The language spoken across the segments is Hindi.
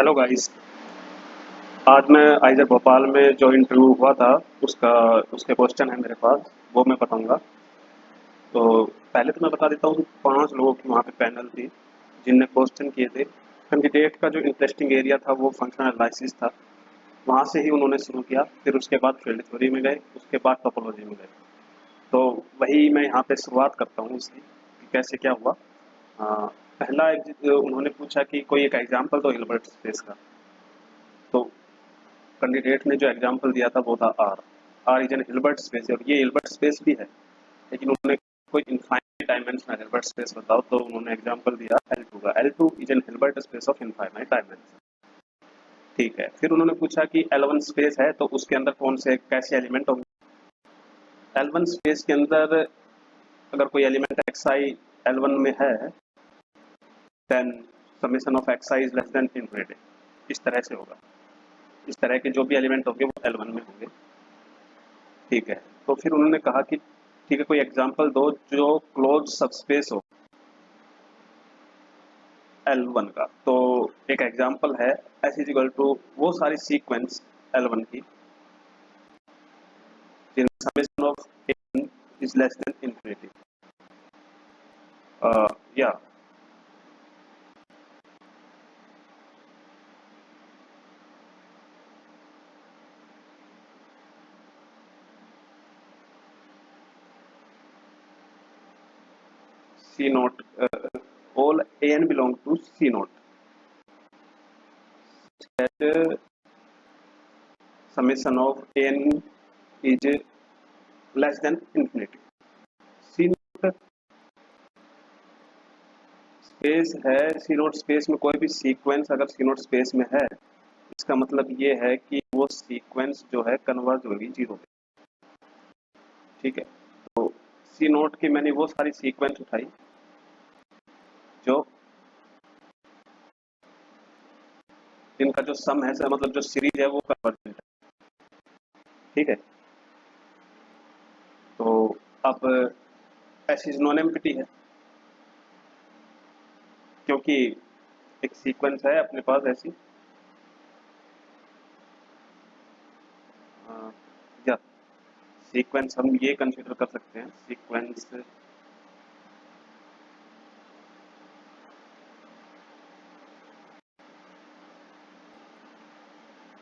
Hello guys. आज मैं आइजर भोपाल में जो इंटरव्यू हुआ था उसका उसके क्वेश्चन है मेरे पास, वो मैं बताऊंगा। तो पहले तो मैं बता देता हूँ, 5 लोगों की वहाँ पे पैनल थी जिनने क्वेश्चन किए थे। कैंडिडेट का जो इंटरेस्टिंग एरिया था वो फंक्शनल एनालिसिस था। वहाँ से ही उन्होंने शुरू किया, फिर उसके बाद फील्ड थ्योरी में गए, उसके बाद टोपोलॉजी में गए। तो वही मैं यहाँ पे शुरुआत करता हूँ इसकी कि कैसे क्या हुआ। पहला उन्होंने पूछा कि कोई एक एग्जाम्पल दो हिल्बर्ट स्पेस का। तो कैंडिडेट ने जो एग्जांपल दिया था वो था R. R is an Hilbert space, और ये हिल्बर्ट स्पेस भी है, लेकिन उन्होंने कोई इनफाइनाइट डायमेंशनल हिल्बर्ट स्पेस बताओ, तो उन्होंने एग्जांपल दिया L2 का। L2 is an Hilbert space of infinite dimension. ठीक है, फिर उन्होंने पूछा कि L1 स्पेस है तो उसके अंदर कौन से कैसे एलिमेंट होंगे। L1 स्पेस के अंदर अगर कोई एलिमेंट xi L1 में है, then summation of xi is less than infinity. इस तरह से होगा, इस तरह के जो भी एलिमेंट होंगे वो L1 में होंगे। ठीक है, तो फिर उन्होंने कहा कि ठीक है, कोई एग्जांपल दो जो क्लोज सबस्पेस हो L1 का। तो एक एग्जांपल है S इज इक्वल टू वो सारी सीक्वेंस L1 की जिन summation of n is less than infinity. या C naught, all an belong to C naught, that summation of n is less than infinity। C naught space है, सी नोट स्पेस में कोई भी सीक्वेंस अगर सी नोट स्पेस में है, इसका मतलब ये है कि वो सीक्वेंस जो है कन्वर्ज होगी जीरो पे। ठीक है, तो सी नोट की मैंने वो सारी सीक्वेंस उठाई जो जिनका जो सम है, मतलब जो सीरीज है वो कन्वर्जेंट है। ठीक है, तो अब एस इज नॉन एम्प्टी है, क्योंकि एक सीक्वेंस है अपने पास ऐसी। या सीक्वेंस हम ये कंसीडर कर सकते हैं, सीक्वेंस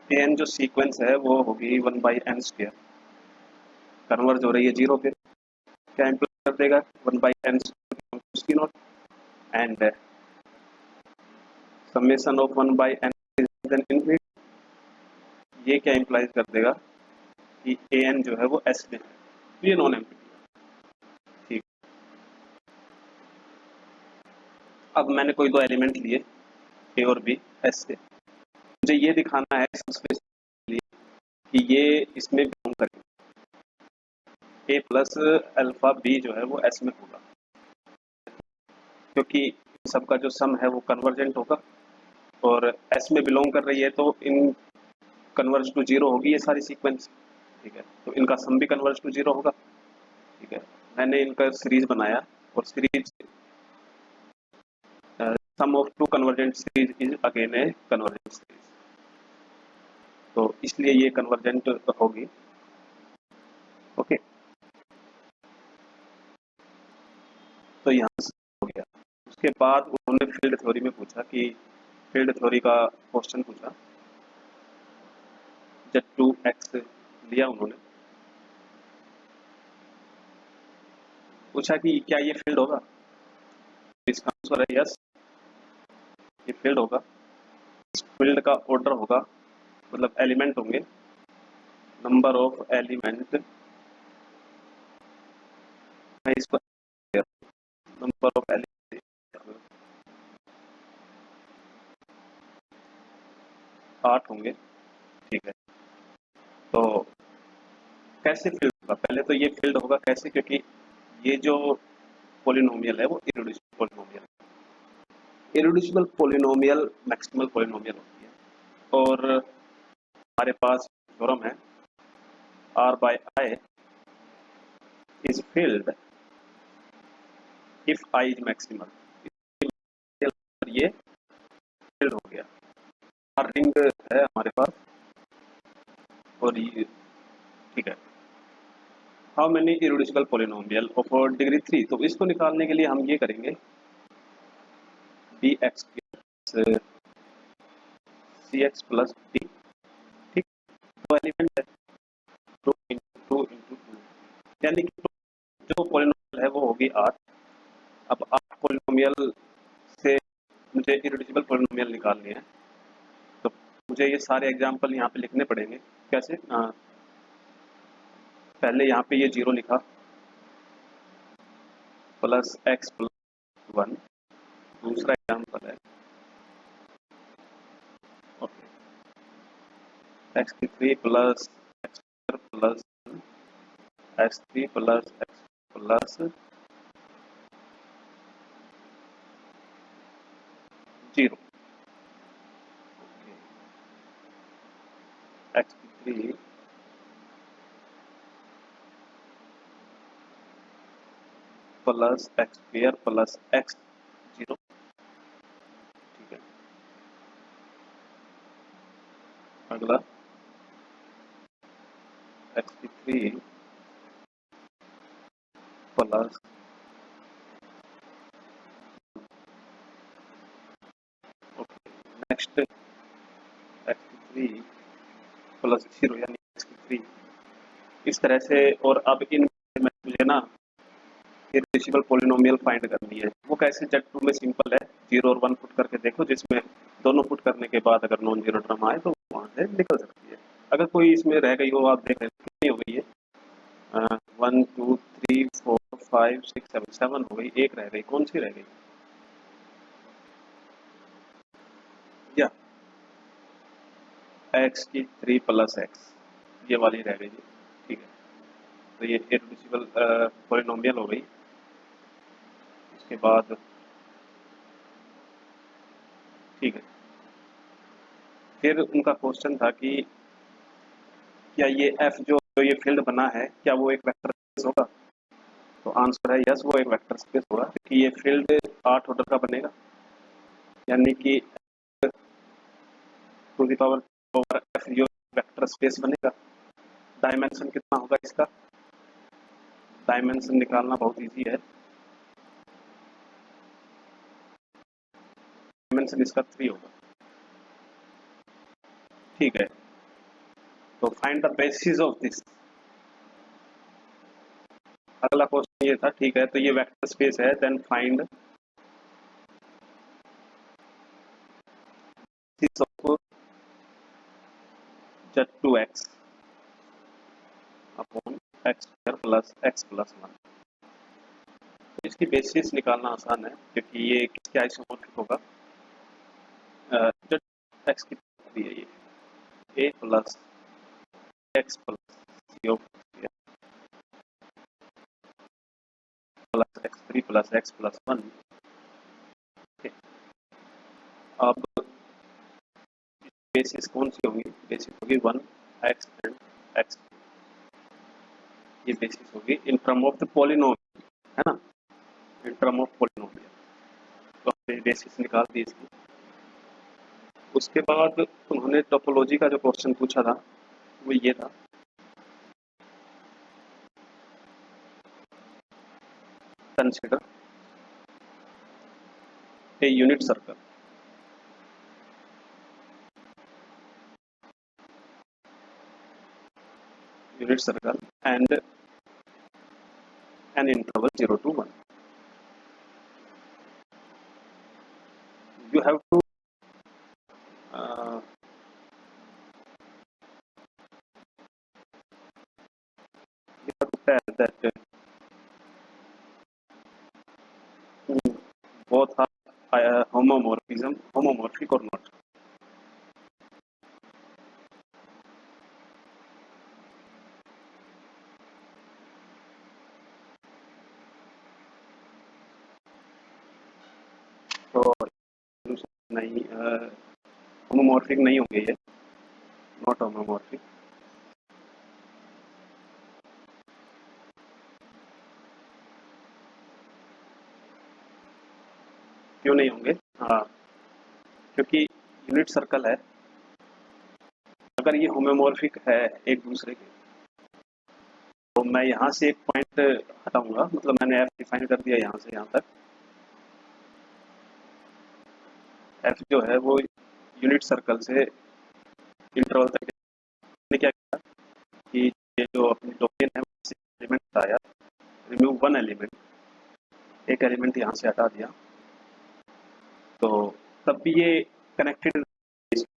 एन जो सीक्वेंस है वो होगी 1/n², कन्वर्ज हो रही है जीरो पे। क्या इम्प्लाई कर देगा 1/n² see note, and summation of 1/n is then infinity. ये क्या इम्प्लाइज कर देगा कि ए एन जो है वो एस में है, ये नॉन एम्प्टी है। ठीक, अब मैंने कोई दो एलिमेंट लिए ए और बी एस से, मुझे ये दिखाना है सबस्पेस के लिए कि ये इसमें बिलोंग करेगा। ए प्लस अल्फा बी जो है वो एस में होगा, क्योंकि सबका जो सम है वो कन्वर्जेंट होगा और एस में बिलोंग कर रही है, तो इन कन्वर्ज टू जीरो होगी ये सारी सीक्वेंस। ठीक है, तो इनका सम भी कन्वर्ज टू जीरो होगा। ठीक है, मैंने इनका सीरीज बनाया, और series sum of two convergent series is again a convergent series, तो इसलिए ये कन्वर्जेंट होगी। ओके, तो यहाँ से हो गया। उसके बाद उन्होंने फील्ड थ्योरी में पूछा कि फील्ड थ्योरी का क्वेश्चन पूछा। जब 2x लिया उन्होंने, पूछा कि क्या ये फील्ड होगा। इसका आंसर है यस, ये फील्ड होगा। इस फील्ड का ऑर्डर होगा, मतलब एलिमेंट होंगे, नंबर ऑफ एलिमेंट, मैं इसको नंबर ऑफ एलिमेंट 8 होंगे। ठीक है, तो कैसे फील्ड होगा, पहले तो ये फील्ड होगा कैसे, क्योंकि ये जो पोलिनोमियल है वो इररेड्यूसिबल पोलिनोमियल है। इररेड्यूसिबल पोलिनोमियल मैक्सिमल पोलिनोमियल होती है, और हमारे पास थ्योरम है r by I is filled if I is maximal। ये फील्ड हो गया, R रिंग है हमारे पास और ये ठीक है। How many irreducible polynomial of degree 3, तो इसको निकालने के लिए हम ये करेंगे bx cx प्लस d, ठीक, दो एलिमेंट है, 2 इंटू 2 यानी कि जो पॉलिनोमियल है वो होगी 8। अब 8 पॉलिनोमियल से मुझे इरेड्यूसिबल पॉलिनोमियल निकालने हैं, तो मुझे ये सारे एग्जांपल यहाँ पे लिखने पड़ेंगे। कैसे? पहले यहाँ पे ये 0 लिखा, प्लस x प्लस 1, दूसरा एग्जांपल है एक्स की 3 plus x plus X 3 plus x plus 0, x की 3 plus x square plus x 0, ठीक है। अगला एक्स की 3 प्लस नेक्स्ट एक्स की 3 प्लस 0 यानी एक्स की 3, इस तरह से। और अब इन मुझे ना इरेड्यूसिबल पॉलिनोमियल फाइंड करनी है। वो कैसे? Z2 में सिंपल है, 0 और 1 पुट करके देखो, जिसमें दोनों पुट करने के बाद अगर नॉन जीरो टर्म आए तो वहां से निकल सकती है। अगर कोई इसमें रह गई हो, आप देख रहे कितनी हो गई है, 1 2 3 4 5 6 7 7 हो गई, एक रह गई, कौन सी रह गई? या एक्स की 3 प्लस एक्स, ये वाली रह गई, ठीक है। तो ये इरेड्यूसिबल पॉलिनोमियल हो गई। उसके बाद ठीक है, फिर उनका क्वेश्चन था कि क्या ये एफ जो ये फील्ड बना है, क्या वो एक वेक्टर स्पेस होगा? तो आंसर है यस, वो एक वेक्टर स्पेस होगा, क्योंकि ये फील्ड 8 ऑर्डर का बनेगा, यानी कि to the power over F जो वेक्टर स्पेस बनेगा। डायमेंशन कितना होगा इसका? डायमेंशन निकालना बहुत इजी है, डायमेंशन इसका 3 होगा, ठीक है। तो find the basis of this. अगला क्वेश्चन ये था, ठीक है, तो ये वेक्टर स्पेस है, then find basis of Z2x upon x square plus x plus 1। इसकी बेसिस निकालना आसान है, क्योंकि ये किसके आइसोमॉर्फिक होगा? जब एक्स की भी है, ये A plus x plus C plus X 3 plus x plus 1। अब बेसिस कौन सी होगी? बेसिस होगी 1 एक्स एंड एक्स, ये बेसिस होगी in term of the polynomial, है ना, इन टर्म ऑफ पॉलिनोमियल। तो हमने बेसिस निकाल दी इसकी। उसके बाद उन्होंने टोपोलॉजी का जो क्वेश्चन पूछा था वो ये था, consider a unit circle, unit circle and an interval 0 to 1। You have to uh, you have to tell that both are homomorphic or not। तो नहीं, होमोमॉर्फिक नहीं होंगे ये, नॉट होमोमॉर्फिक। क्यों नहीं होंगे? हाँ, क्योंकि यूनिट सर्कल है, अगर ये होमोमॉर्फिक है एक दूसरे के, तो मैं यहाँ से एक पॉइंट हटाऊंगा, मतलब मैंने एफ डिफाइन कर दिया यहाँ से यहाँ तक। एफ जो है वो यूनिट सर्कल से इंटरवल तक, मैंने क्या किया कि ये जो अपनी डोमेन है उससे एलिमेंट हटाया, रिमूव वन एलिमेंट, एक एलिमेंट यहाँ से हटा दिया, तो तब भी ये कनेक्टेड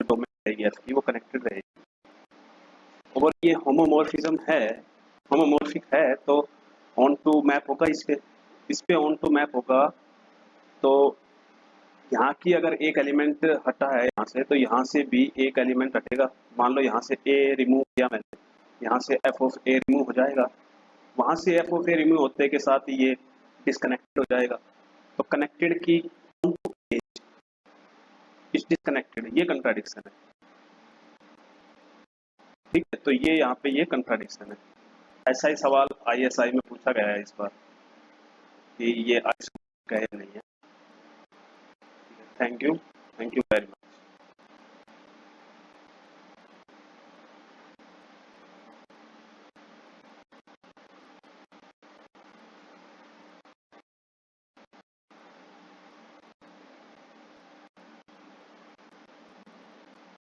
डोमेन रहेगी एफ की, वो कनेक्टेड रहेगी। और ये होमोमॉर्फिज्म है, होमोमॉर्फिक है, तो ऑन टू मैप होगा इस पे ऑन टू मैप होगा। तो यहाँ की अगर एक एलिमेंट हटा है यहाँ से, तो यहाँ से भी एक एलिमेंट हटेगा। मान लो यहाँ से ए रिमूव किया मैंने, यहाँ से एफ ऑफ ए रिमूव हो जाएगा, वहां से एफ ऑफ ए रिमूव होते के साथ ही ये डिस्कनेक्टेड हो जाएगा। तो कनेक्टेड की इस डिस्कनेक्टेड, ये कंट्राडिक्शन है, ठीक है। तो ये यहाँ पे ये कंट्राडिक्शन है। ऐसा ही सवाल आईएसआई में पूछा गया है इस बार कि ये आइसोमोर्फिक है या नहीं है। Thank you very much.